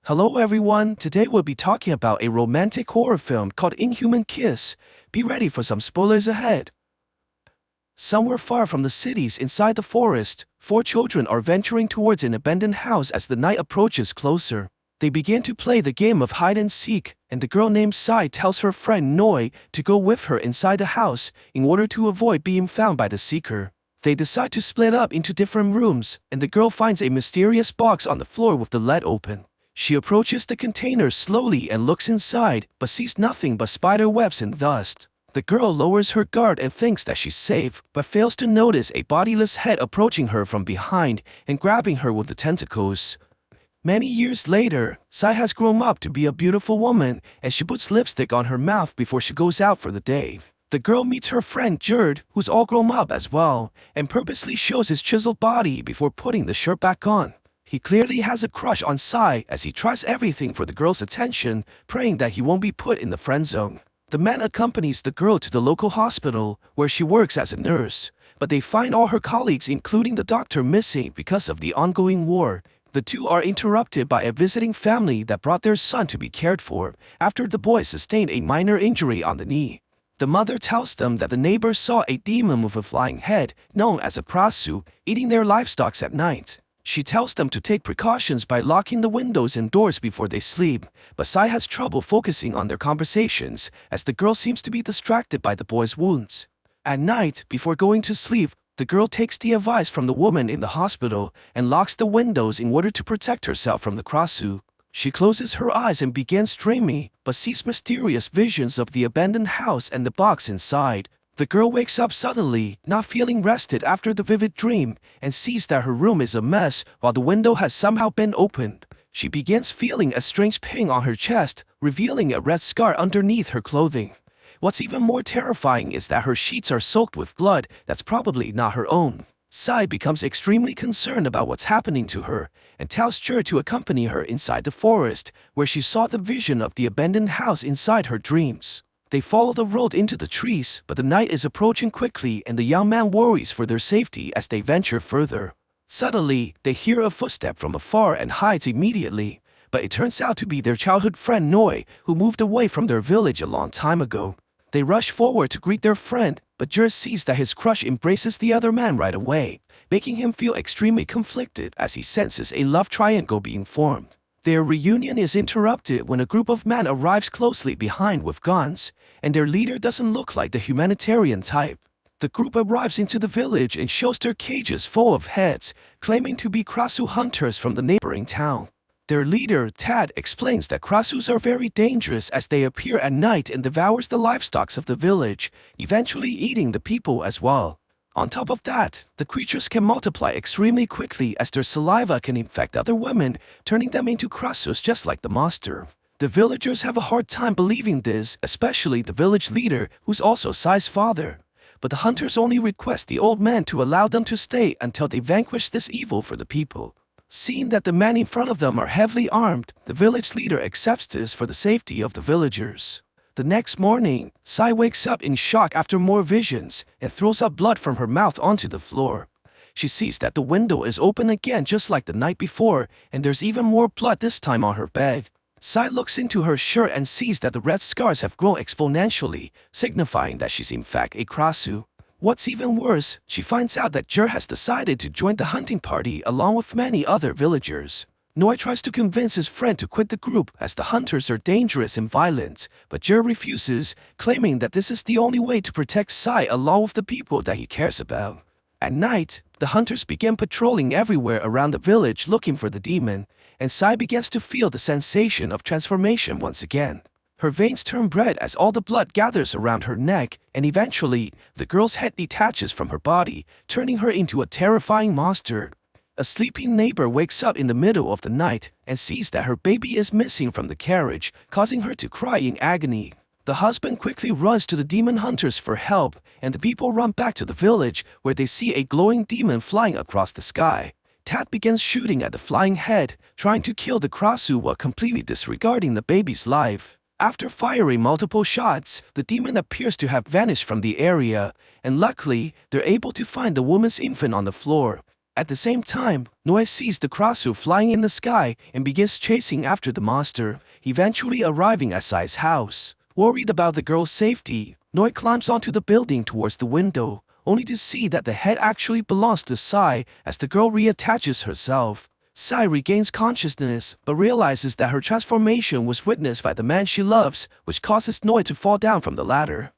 Hello everyone, today we'll be talking about a romantic horror film called Inhuman Kiss. Be ready for some spoilers ahead. Somewhere far from the cities inside the forest, four children are venturing towards an abandoned house as the night approaches closer. They begin to play the game of hide and seek, and the girl named Sai tells her friend Noi to go with her inside the house in order to avoid being found by the seeker. They decide to split up into different rooms, and the girl finds a mysterious box on the floor with the lid open. She approaches the container slowly and looks inside, but sees nothing but spider webs and dust. The girl lowers her guard and thinks that she's safe, but fails to notice a bodiless head approaching her from behind and grabbing her with the tentacles. Many years later, Sai has grown up to be a beautiful woman, and she puts lipstick on her mouth before she goes out for the day. The girl meets her friend Jerd, who's all grown up as well, and purposely shows his chiseled body before putting the shirt back on. He clearly has a crush on Sai as he tries everything for the girl's attention, praying that he won't be put in the friend zone. The man accompanies the girl to the local hospital, where she works as a nurse, but they find all her colleagues including the doctor missing because of the ongoing war. The two are interrupted by a visiting family that brought their son to be cared for, after the boy sustained a minor injury on the knee. The mother tells them that the neighbors saw a demon with a flying head, known as a prasu, eating their livestock at night. She tells them to take precautions by locking the windows and doors before they sleep, but Sai has trouble focusing on their conversations as the girl seems to be distracted by the boy's wounds. At night, before going to sleep, the girl takes the advice from the woman in the hospital and locks the windows in order to protect herself from the krasu. She closes her eyes and begins dreaming, but sees mysterious visions of the abandoned house and the box inside. The girl wakes up suddenly, not feeling rested after the vivid dream, and sees that her room is a mess while the window has somehow been opened. She begins feeling a strange pain on her chest, revealing a red scar underneath her clothing. What's even more terrifying is that her sheets are soaked with blood that's probably not her own. Sai becomes extremely concerned about what's happening to her, and tells Jerd to accompany her inside the forest, where she saw the vision of the abandoned house inside her dreams. They follow the road into the trees, but the night is approaching quickly and the young man worries for their safety as they venture further. Suddenly, they hear a footstep from afar and hides immediately, but it turns out to be their childhood friend Noi, who moved away from their village a long time ago. They rush forward to greet their friend, but Jerd sees that his crush embraces the other man right away, making him feel extremely conflicted as he senses a love triangle being formed. Their reunion is interrupted when a group of men arrives closely behind with guns, and their leader doesn't look like the humanitarian type. The group arrives into the village and shows their cages full of heads, claiming to be krasu hunters from the neighboring town. Their leader, Tad, explains that krasus are very dangerous as they appear at night and devours the livestock of the village, eventually eating the people as well. On top of that, the creatures can multiply extremely quickly as their saliva can infect other women, turning them into krasus just like the monster. The villagers have a hard time believing this, especially the village leader, who's also Sai's father. But the hunters only request the old man to allow them to stay until they vanquish this evil for the people. Seeing that the men in front of them are heavily armed, the village leader accepts this for the safety of the villagers. The next morning, Sai wakes up in shock after more visions and throws up blood from her mouth onto the floor. She sees that the window is open again just like the night before, and there's even more blood this time on her bed. Sai looks into her shirt and sees that the red scars have grown exponentially, signifying that she's in fact a krasu. What's even worse, she finds out that Jerd has decided to join the hunting party along with many other villagers. Noi tries to convince his friend to quit the group as the hunters are dangerous and violent, but Jerd refuses, claiming that this is the only way to protect Sai along with the people that he cares about. At night, the hunters begin patrolling everywhere around the village looking for the demon, and Sai begins to feel the sensation of transformation once again. Her veins turn red as all the blood gathers around her neck, and eventually, the girl's head detaches from her body, turning her into a terrifying monster. A sleeping neighbor wakes up in the middle of the night and sees that her baby is missing from the carriage, causing her to cry in agony. The husband quickly runs to the demon hunters for help, and the people run back to the village where they see a glowing demon flying across the sky. Tad begins shooting at the flying head, trying to kill the krasu while completely disregarding the baby's life. After firing multiple shots, the demon appears to have vanished from the area, and luckily, they're able to find the woman's infant on the floor. At the same time, Noi sees the Krasu flying in the sky and begins chasing after the monster, eventually arriving at Sai's house. Worried about the girl's safety, Noi climbs onto the building towards the window, only to see that the head actually belongs to Sai as the girl reattaches herself. Sai regains consciousness, but realizes that her transformation was witnessed by the man she loves, which causes Noi to fall down from the ladder.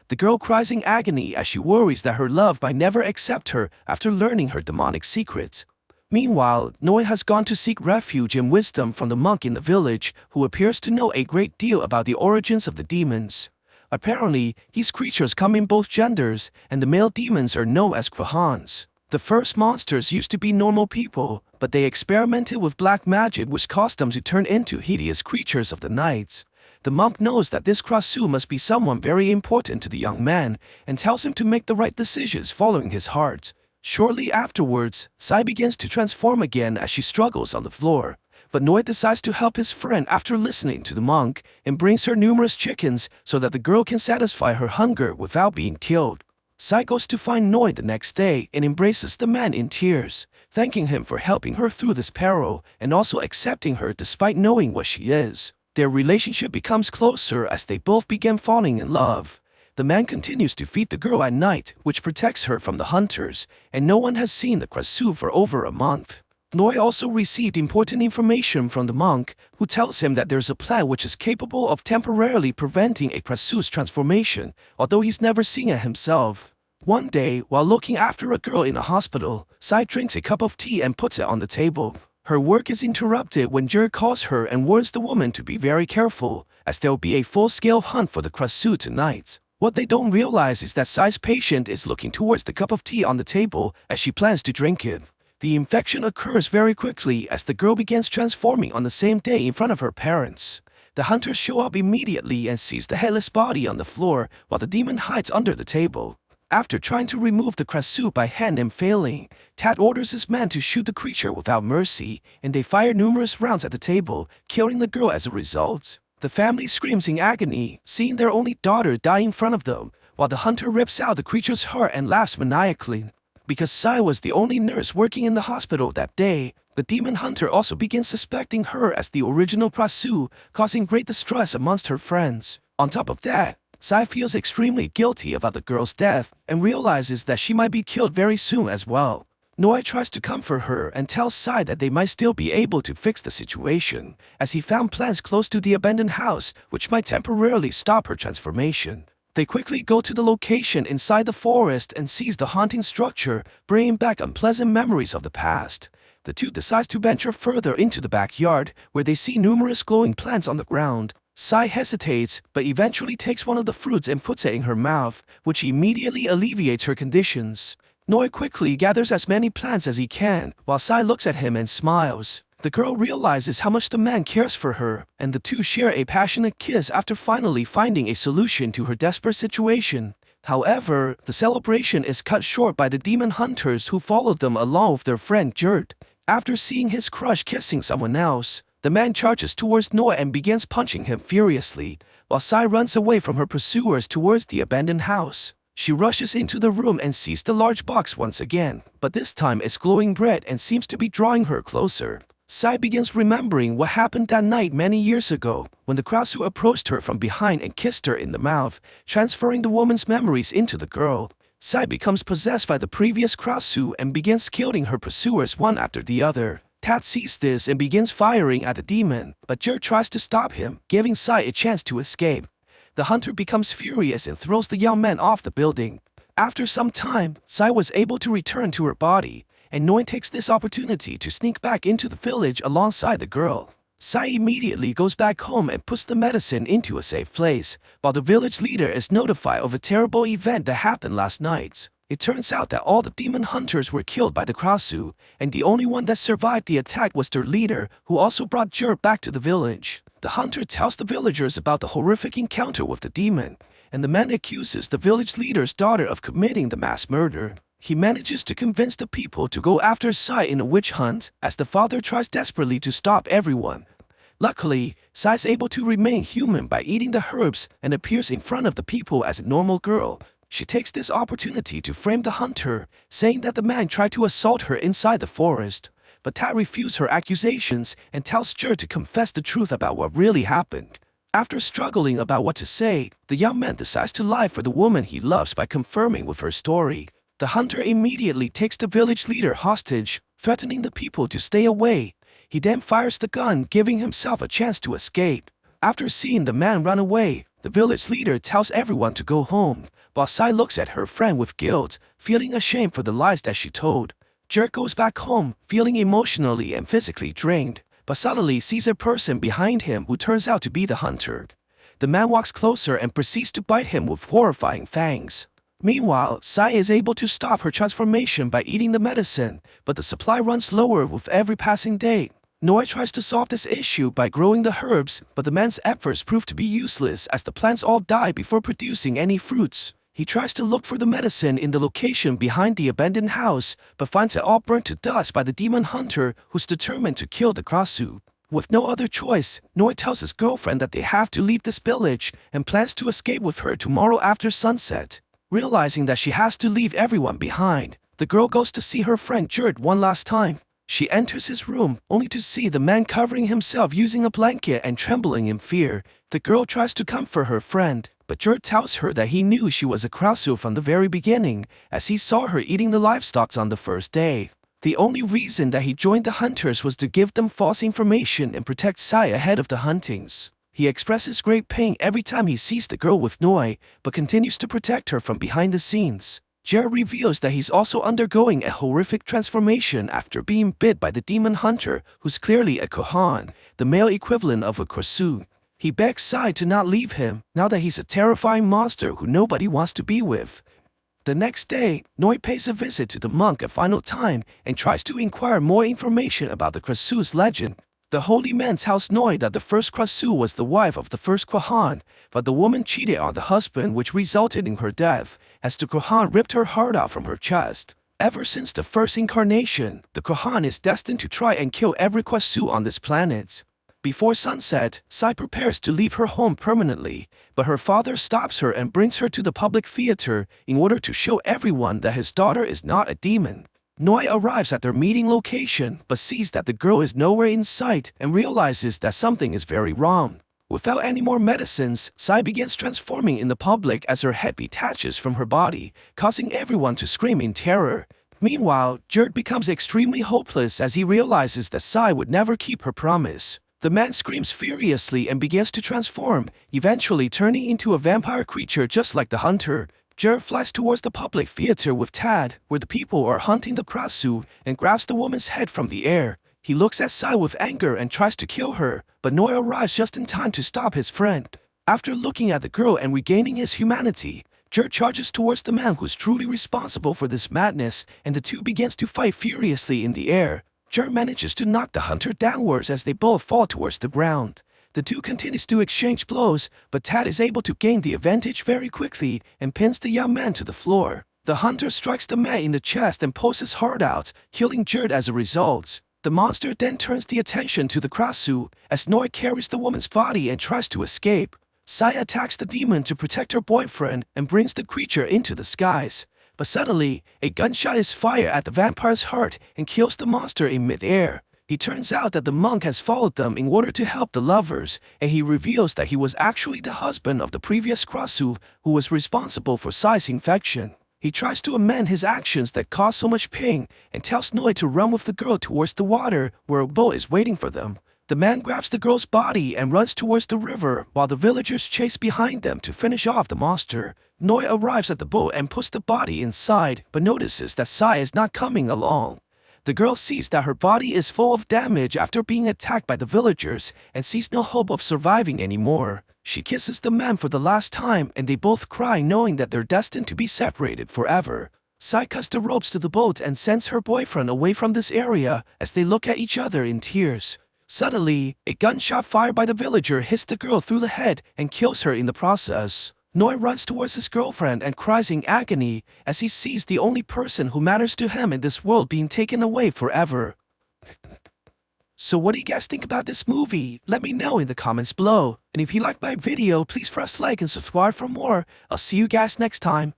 The girl cries in agony as she worries that her love might never accept her after learning her demonic secrets. Meanwhile, Noi has gone to seek refuge and wisdom from the monk in the village, who appears to know a great deal about the origins of the demons. Apparently, these creatures come in both genders, and the male demons are known as Kvahans. The first monsters used to be normal people, but they experimented with black magic which caused them to turn into hideous creatures of the night. The monk knows that this Krasu must be someone very important to the young man, and tells him to make the right decisions following his heart. Shortly afterwards, Sai begins to transform again as she struggles on the floor. But Noi decides to help his friend after listening to the monk, and brings her numerous chickens so that the girl can satisfy her hunger without being killed. Sai goes to find Noi the next day and embraces the man in tears, thanking him for helping her through this peril and also accepting her despite knowing what she is. Their relationship becomes closer as they both begin falling in love. The man continues to feed the girl at night, which protects her from the hunters, and no one has seen the Krasu for over a month. Noi also received important information from the monk, who tells him that there's a plan which is capable of temporarily preventing a Krasu's transformation, although he's never seen it himself. One day, while looking after a girl in a hospital, Sai drinks a cup of tea and puts it on the table. Her work is interrupted when Jer calls her and warns the woman to be very careful, as there will be a full-scale hunt for the Krasu tonight. What they don't realize is that Sai's patient is looking towards the cup of tea on the table as she plans to drink it. The infection occurs very quickly as the girl begins transforming on the same day in front of her parents. The hunters show up immediately and seize the headless body on the floor while the demon hides under the table. After trying to remove the Krasu by hand and failing, Tat orders his men to shoot the creature without mercy, and they fire numerous rounds at the table, killing the girl as a result. The family screams in agony, seeing their only daughter die in front of them, while the hunter rips out the creature's heart and laughs maniacally. Because Sai was the only nurse working in the hospital that day, the demon hunter also begins suspecting her as the original Krasu, causing great distress amongst her friends. On top of that, Sai feels extremely guilty about the girl's death and realizes that she might be killed very soon as well. Noi tries to comfort her and tells Sai that they might still be able to fix the situation, as he found plants close to the abandoned house which might temporarily stop her transformation. They quickly go to the location inside the forest and seize the haunting structure, bringing back unpleasant memories of the past. The two decide to venture further into the backyard, where they see numerous glowing plants on the ground. Sai hesitates, but eventually takes one of the fruits and puts it in her mouth, which immediately alleviates her conditions. Noi quickly gathers as many plants as he can, while Sai looks at him and smiles. The girl realizes how much the man cares for her, and the two share a passionate kiss after finally finding a solution to her desperate situation. However, the celebration is cut short by the demon hunters who followed them along with their friend Jert. After seeing his crush kissing someone else, the man charges towards Noi and begins punching him furiously, while Sai runs away from her pursuers towards the abandoned house. She rushes into the room and sees the large box once again, but this time it's glowing red and seems to be drawing her closer. Sai begins remembering what happened that night many years ago, when the Krasu approached her from behind and kissed her in the mouth, transferring the woman's memories into the girl. Sai becomes possessed by the previous Krasu and begins killing her pursuers one after the other. Tat sees this and begins firing at the demon, but Jer tries to stop him, giving Sai a chance to escape. The hunter becomes furious and throws the young man off the building. After some time, Sai was able to return to her body, and Noi takes this opportunity to sneak back into the village alongside the girl. Sai immediately goes back home and puts the medicine into a safe place, while the village leader is notified of a terrible event that happened last night. It turns out that all the demon hunters were killed by the Krasu, and the only one that survived the attack was their leader, who also brought Jer back to the village. The hunter tells the villagers about the horrific encounter with the demon, and the man accuses the village leader's daughter of committing the mass murder. He manages to convince the people to go after Sai in a witch hunt, as the father tries desperately to stop everyone. Luckily, Sai is able to remain human by eating the herbs and appears in front of the people as a normal girl. She takes this opportunity to frame the hunter, saying that the man tried to assault her inside the forest. But Tat refused her accusations and tells Jer to confess the truth about what really happened. After struggling about what to say, the young man decides to lie for the woman he loves by confirming with her story. The hunter immediately takes the village leader hostage, threatening the people to stay away. He then fires the gun, giving himself a chance to escape. After seeing the man run away, the village leader tells everyone to go home, while Sai looks at her friend with guilt, feeling ashamed for the lies that she told. Jer goes back home, feeling emotionally and physically drained, but suddenly sees a person behind him who turns out to be the hunter. The man walks closer and proceeds to bite him with horrifying fangs. Meanwhile, Sai is able to stop her transformation by eating the medicine, but the supply runs lower with every passing day. Noi tries to solve this issue by growing the herbs, but the man's efforts prove to be useless as the plants all die before producing any fruits. He tries to look for the medicine in the location behind the abandoned house, but finds it all burnt to dust by the demon hunter who's determined to kill the Krasu. With no other choice, Noi tells his girlfriend that they have to leave this village and plans to escape with her tomorrow after sunset. Realizing that she has to leave everyone behind, the girl goes to see her friend Jerd one last time. She enters his room, only to see the man covering himself using a blanket and trembling in fear. The girl tries to comfort her friend, but Jerd tells her that he knew she was a Krasu from the very beginning, as he saw her eating the livestock on the first day. The only reason that he joined the hunters was to give them false information and protect Sai ahead of the huntings. He expresses great pain every time he sees the girl with Noi, but continues to protect her from behind the scenes. Jer reveals that he's also undergoing a horrific transformation after being bit by the demon hunter, who's clearly a Kohan, the male equivalent of a Krasu. He begs Sai to not leave him, now that he's a terrifying monster who nobody wants to be with. The next day, Noi pays a visit to the monk a final time and tries to inquire more information about the Krasu's legend. The holy man tells Noi that the first Krasu was the wife of the first Kohan, but the woman cheated on the husband, which resulted in her death, as the Kohan ripped her heart out from her chest. Ever since the first incarnation, the Kohan is destined to try and kill every Krasu on this planet. Before sunset, Sai prepares to leave her home permanently, but her father stops her and brings her to the public theater in order to show everyone that his daughter is not a demon. Noi arrives at their meeting location but sees that the girl is nowhere in sight and realizes that something is very wrong. Without any more medicines, Sai begins transforming in the public as her head detaches from her body, causing everyone to scream in terror. Meanwhile, Jerd becomes extremely hopeless as he realizes that Sai would never keep her promise. The man screams furiously and begins to transform, eventually turning into a vampire creature just like the hunter. Jer flies towards the public theater with Tad, where the people are hunting the Krasu, and grabs the woman's head from the air. He looks at Sai with anger and tries to kill her, but Noi arrives just in time to stop his friend. After looking at the girl and regaining his humanity, Jer charges towards the man who's truly responsible for this madness, and the two begins to fight furiously in the air. Jer manages to knock the hunter downwards as they both fall towards the ground. The two continues to exchange blows, but Tad is able to gain the advantage very quickly and pins the young man to the floor. The hunter strikes the man in the chest and pulls his heart out, killing Jerd as a result. The monster then turns the attention to the Krasu, as Noi carries the woman's body and tries to escape. Sai attacks the demon to protect her boyfriend and brings the creature into the skies. But suddenly, a gunshot is fired at the vampire's heart and kills the monster in mid-air. It turns out that the monk has followed them in order to help the lovers, and he reveals that he was actually the husband of the previous Krasu who was responsible for Sai's infection. He tries to amend his actions that cause so much pain and tells Noi to run with the girl towards the water where a boat is waiting for them. The man grabs the girl's body and runs towards the river while the villagers chase behind them to finish off the monster. Noi arrives at the boat and puts the body inside but notices that Sai is not coming along. The girl sees that her body is full of damage after being attacked by the villagers and sees no hope of surviving anymore. She kisses the man for the last time and they both cry, knowing that they're destined to be separated forever. Sai cuts the ropes to the boat and sends her boyfriend away from this area as they look at each other in tears. Suddenly, a gunshot fired by the villager hits the girl through the head and kills her in the process. Noi runs towards his girlfriend and cries in agony as he sees the only person who matters to him in this world being taken away forever. So what do you guys think about this movie? Let me know in the comments below. And if you liked my video, please press like and subscribe for more. I'll see you guys next time.